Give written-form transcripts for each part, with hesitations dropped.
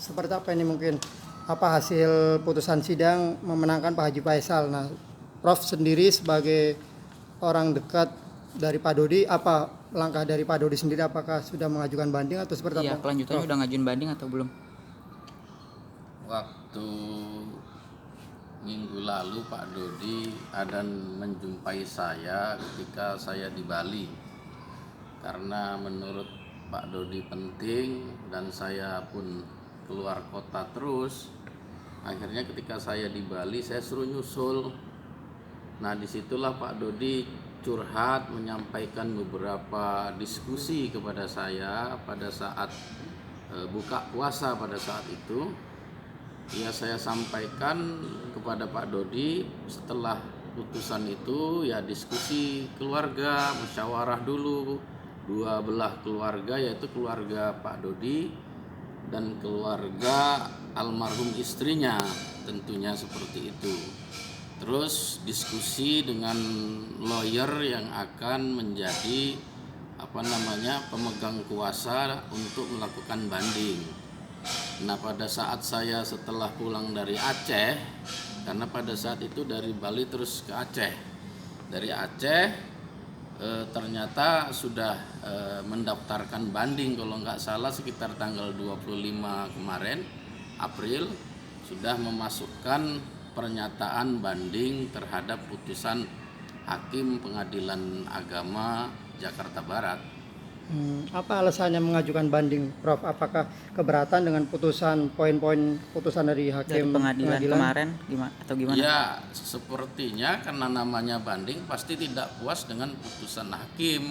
seperti apa ini mungkin apa hasil putusan sidang memenangkan Pak Haji Faisal. Nah, Prof sendiri sebagai orang dekat dari Pak Dodi, apa langkah dari Pak Dodi sendiri, apakah sudah mengajukan banding atau seperti apa? Iya, kelanjutannya udah ngajuin banding atau belum? Waktu minggu lalu Pak Dodi ada menjumpai saya ketika saya di Bali, karena menurut Pak Dodi penting dan saya pun keluar kota terus. Akhirnya ketika saya di Bali saya suruh nyusul. Nah, disitulah Pak Dodi curhat, menyampaikan beberapa diskusi kepada saya pada saat buka puasa pada saat itu. Ya, saya sampaikan kepada Pak Dodi setelah putusan itu, ya diskusi keluarga, musyawarah dulu dua belah keluarga, yaitu keluarga Pak Dodi dan keluarga almarhum istrinya, tentunya seperti itu. Terus diskusi dengan lawyer yang akan menjadi pemegang kuasa untuk melakukan banding. Nah, pada saat saya setelah pulang dari Aceh, karena pada saat itu dari Bali terus ke Aceh, dari Aceh ternyata sudah mendaftarkan banding, kalau nggak salah sekitar tanggal 25 kemarin April sudah memasukkan pernyataan banding terhadap putusan Hakim Pengadilan Agama Jakarta Barat. Apa alasannya mengajukan banding, Prof? Apakah keberatan dengan putusan poin-poin putusan dari hakim Dari pengadilan kemarin atau gimana? Ya, sepertinya karena namanya banding pasti tidak puas dengan putusan hakim,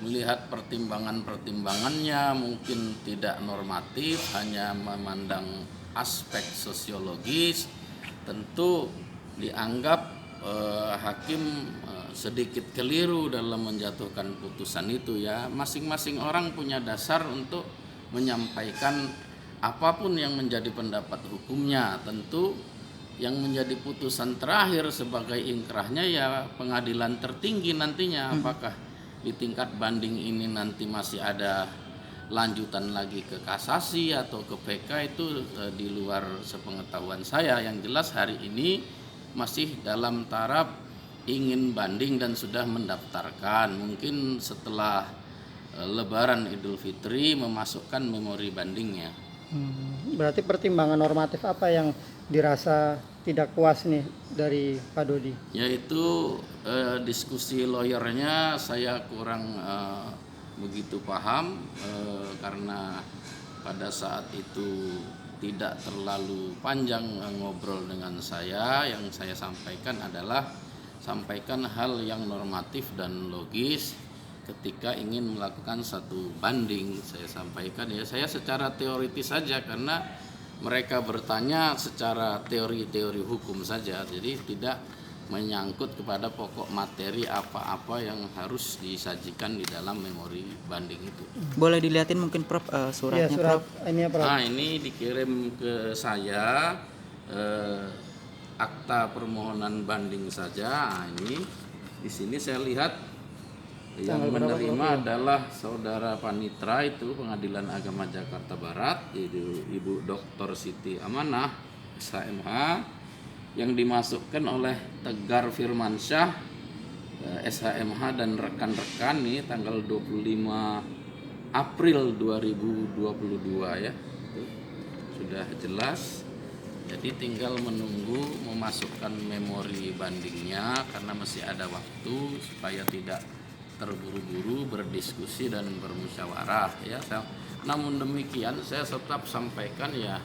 melihat pertimbangan-pertimbangannya mungkin tidak normatif, hanya memandang aspek sosiologis. Tentu dianggap hakim sedikit keliru dalam menjatuhkan putusan itu. Ya, masing-masing orang punya dasar untuk menyampaikan apapun yang menjadi pendapat hukumnya. Tentu yang menjadi putusan terakhir sebagai ingkrahnya ya pengadilan tertinggi nantinya. Apakah di tingkat banding ini nanti masih ada lanjutan lagi ke kasasi atau ke PK, itu di luar sepengetahuan saya. Yang jelas hari ini masih dalam taraf ingin banding dan sudah mendaftarkan. Mungkin setelah Lebaran Idul Fitri memasukkan memori bandingnya. Berarti pertimbangan normatif apa yang dirasa tidak puas nih dari Pak Dodi? Yaitu diskusi lawyernya saya kurang begitu paham, karena pada saat itu tidak terlalu panjang ngobrol dengan saya. Yang saya sampaikan adalah sampaikan hal yang normatif dan logis ketika ingin melakukan satu banding. Saya sampaikan ya saya secara teoritis saja, karena mereka bertanya secara teori-teori hukum saja, jadi tidak menyangkut kepada pokok materi apa-apa yang harus disajikan di dalam memori banding itu. Boleh dilihatin mungkin Prof suratnya, Ya, surat Prof? ini ya, Prof. Nah, ini dikirim ke saya akta permohonan banding saja. Nah, ini di sini saya lihat yang menerima adalah saudara Panitra, itu Pengadilan Agama Jakarta Barat, Ibu Dr. Siti Amanah SHMH, yang dimasukkan oleh Tegar Firmansyah SHMH dan rekan-rekan nih tanggal 25 April 2022 ya. Itu sudah jelas. Jadi tinggal menunggu memasukkan memori bandingnya, karena masih ada waktu supaya tidak terburu-buru berdiskusi dan bermusyawarah ya. Namun demikian saya tetap sampaikan ya,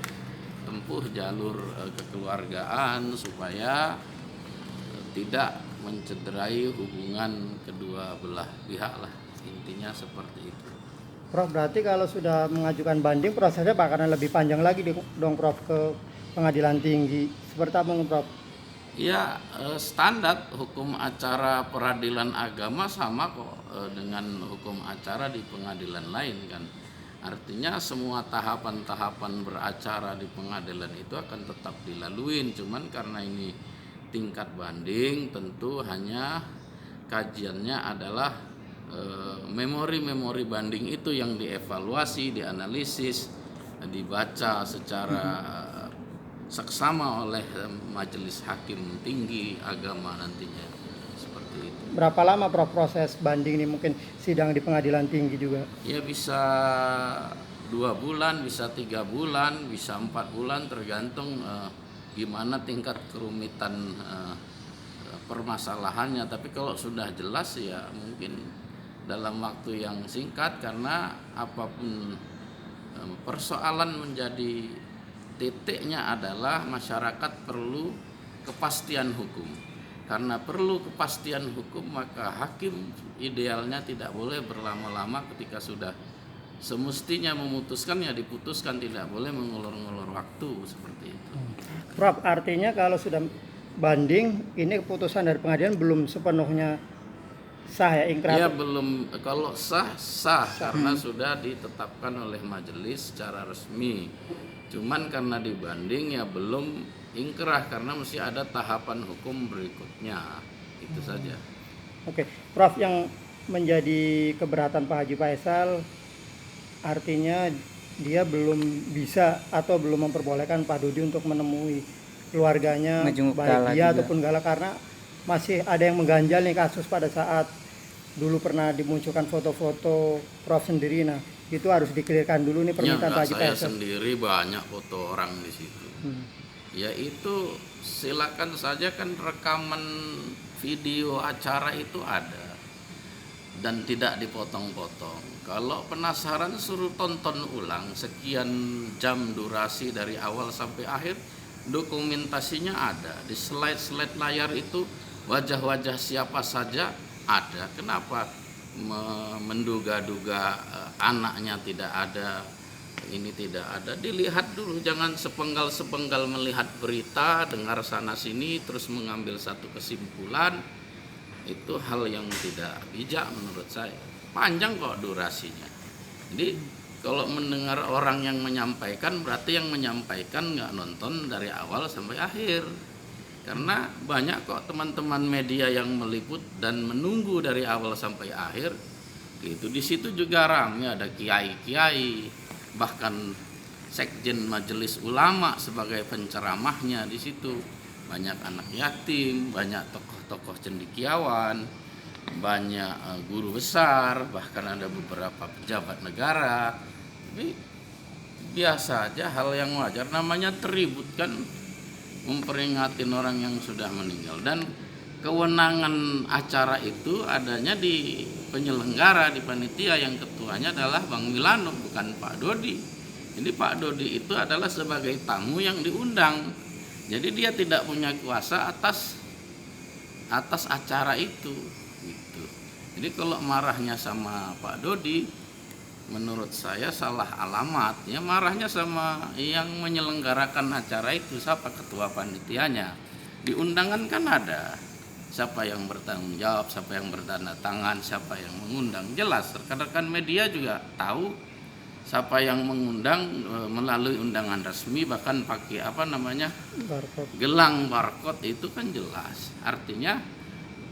tempuh jalur kekeluargaan supaya tidak mencederai hubungan kedua belah pihak lah, intinya seperti itu. Prof, berarti kalau sudah mengajukan banding prosesnya bakalan lebih panjang lagi dong, Prof, ke pengadilan tinggi. Seperti apa, Prof? Ya, standar hukum acara peradilan agama sama kok dengan hukum acara di pengadilan lain kan. Artinya semua tahapan-tahapan beracara di pengadilan itu akan tetap dilaluin. Cuman karena ini tingkat banding, tentu hanya kajiannya adalah memori-memori banding itu yang dievaluasi, dianalisis dibaca secara seksama oleh majelis hakim tinggi agama nantinya, seperti itu. Berapa lama Prof proses banding ini, mungkin sidang di pengadilan tinggi juga? Ya bisa 2 bulan, bisa 3 bulan, bisa 4 bulan, tergantung gimana tingkat kerumitan permasalahannya. Tapi kalau sudah jelas ya mungkin dalam waktu yang singkat, karena apapun persoalan menjadi titiknya adalah masyarakat perlu kepastian hukum. Karena perlu kepastian hukum, maka hakim idealnya tidak boleh berlama-lama ketika sudah semestinya memutuskan, ya diputuskan, tidak boleh mengulur-ngulur waktu seperti itu. Prof, artinya kalau sudah banding, ini keputusan dari pengadilan belum sepenuhnya sah ya, ingkrah? Ya belum, kalau sah karena sudah ditetapkan oleh majelis secara resmi. Cuman karena dibanding ya belum ingkrah, karena mesti ada tahapan hukum berikutnya. Itu saja. Oke, Prof, yang menjadi keberatan Pak Haji Faisal artinya dia belum bisa atau belum memperbolehkan Pak Dodi untuk menemui keluarganya, Ngejenguk baik Gala dia juga. ataupun Gala, karena masih ada yang mengganjal nih kasus pada saat dulu pernah dimunculkan foto-foto Prof sendiri. Nah, itu harus dikelirkan dulu nih Ya permintaan Pak enggak, Haji saya Faisal. sendiri banyak foto orang di situ. Ya itu silakan saja, kan rekaman video acara itu ada dan tidak dipotong-potong. Kalau penasaran suruh tonton ulang sekian jam durasi dari awal sampai akhir, dokumentasinya ada di slide layar itu, wajah-wajah siapa saja ada. Kenapa menduga-duga anaknya tidak ada, ini tidak ada? Dilihat dulu, jangan sepenggal-sepenggal melihat berita, dengar sana sini terus mengambil satu kesimpulan. Itu hal yang tidak bijak menurut saya. Panjang kok durasinya. Jadi kalau mendengar orang yang menyampaikan, berarti yang menyampaikan nggak nonton dari awal sampai akhir. Karena banyak kok teman-teman media yang meliput dan menunggu dari awal sampai akhir. Gitu. Di situ juga ramai, ada kiai-kiai, bahkan sekjen majelis ulama sebagai penceramahnya di situ. Banyak anak yatim, banyak tokoh-tokoh cendekiawan, banyak guru besar, bahkan ada beberapa pejabat negara. Tapi biasa aja, hal yang wajar, namanya teribut kan, memperingatin orang yang sudah meninggal. Dan kewenangan acara itu adanya di penyelenggara, di panitia, yang ketuanya adalah Bang Milano, bukan Pak Dodi. Jadi Pak Dodi itu adalah sebagai tamu yang diundang. Jadi dia tidak punya kuasa atas acara itu gitu. Jadi kalau marahnya sama Pak Dodi, menurut saya salah alamat. Ya marahnya sama yang menyelenggarakan acara itu, siapa ketua panitianya. Di undangan kan ada siapa yang bertanggung jawab, siapa yang bertanda tangan, siapa yang mengundang. Jelas rekan-rekan media juga tahu siapa yang mengundang melalui undangan resmi, bahkan pakai Barcode. gelang barcode, itu kan jelas. Artinya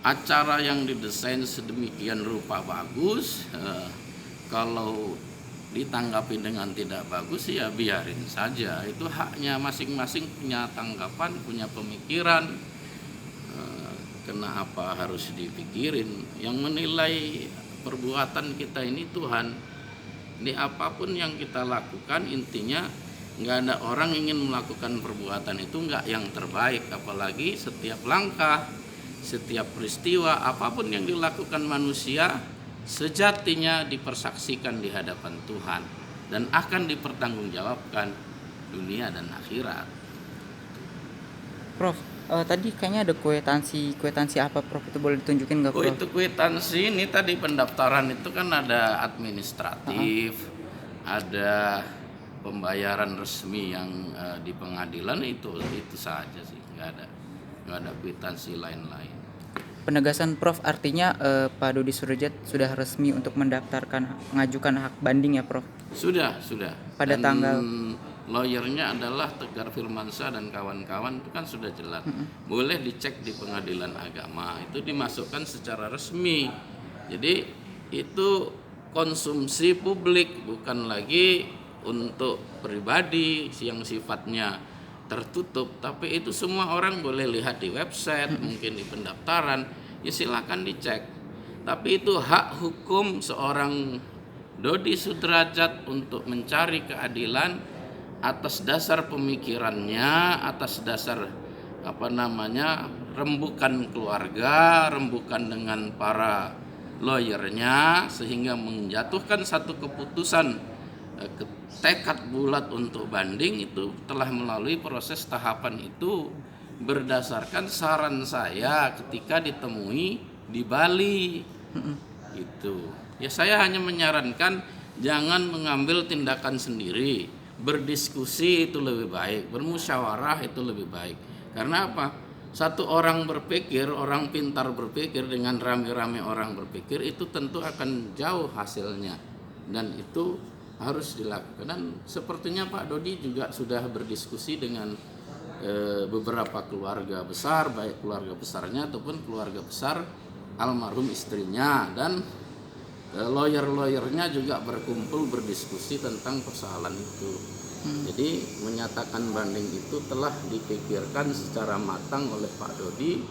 acara yang didesain sedemikian rupa bagus, kalau ditanggapi dengan tidak bagus ya biarin saja. Itu haknya masing-masing, punya tanggapan, punya pemikiran. Kenapa harus dipikirin? Yang menilai perbuatan kita ini Tuhan. Di apapun yang kita lakukan, intinya nggak ada orang ingin melakukan perbuatan itu nggak yang terbaik. Apalagi setiap langkah, setiap peristiwa, apapun yang dilakukan manusia sejatinya dipersaksikan di hadapan Tuhan dan akan dipertanggungjawabkan dunia dan akhirat. Prof, tadi kayaknya ada kwitansi apa Prof, itu boleh ditunjukin nggak Oh, Prof? itu kwitansi ini tadi pendaftaran itu kan ada administratif, ada pembayaran resmi yang di pengadilan, itu saja sih, nggak ada kwitansi lain-lain. Penegasan Prof, artinya Pak Dodi Surojat sudah resmi untuk mengajukan hak banding ya Prof? Sudah. Pada Dan tanggal lawyernya adalah Tegar Firmansyah dan kawan-kawan, itu kan sudah jelas. Boleh dicek di pengadilan agama, itu dimasukkan secara resmi. Jadi itu konsumsi publik, bukan lagi untuk pribadi yang sifatnya tertutup, tapi itu semua orang boleh lihat di website, mungkin di pendaftaran, ya silakan dicek. Tapi itu hak hukum seorang Dodi Sudrajat untuk mencari keadilan atas dasar pemikirannya, atas dasar rembukan keluarga, rembukan dengan para lawyernya, sehingga menjatuhkan satu keputusan tekad bulat untuk banding. Itu telah melalui proses tahapan itu berdasarkan saran saya ketika ditemui di Bali. Itu ya, saya hanya menyarankan jangan mengambil tindakan sendiri, berdiskusi itu lebih baik, bermusyawarah itu lebih baik. Karena apa? Satu orang berpikir, orang pintar berpikir dengan rame-rame orang berpikir, itu tentu akan jauh hasilnya, dan itu harus dilakukan. Dan sepertinya Pak Dodi juga sudah berdiskusi dengan beberapa keluarga besar, baik keluarga besarnya ataupun keluarga besar almarhum istrinya, dan lawyer-lawyernya juga berkumpul berdiskusi tentang persoalan itu. Jadi menyatakan banding itu telah dipikirkan secara matang oleh Pak Dodi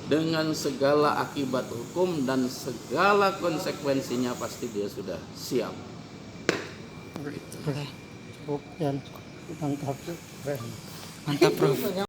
dengan segala akibat hukum dan segala konsekuensinya, pasti dia sudah siap. Cukup, dan mantap. Mantap, Prof.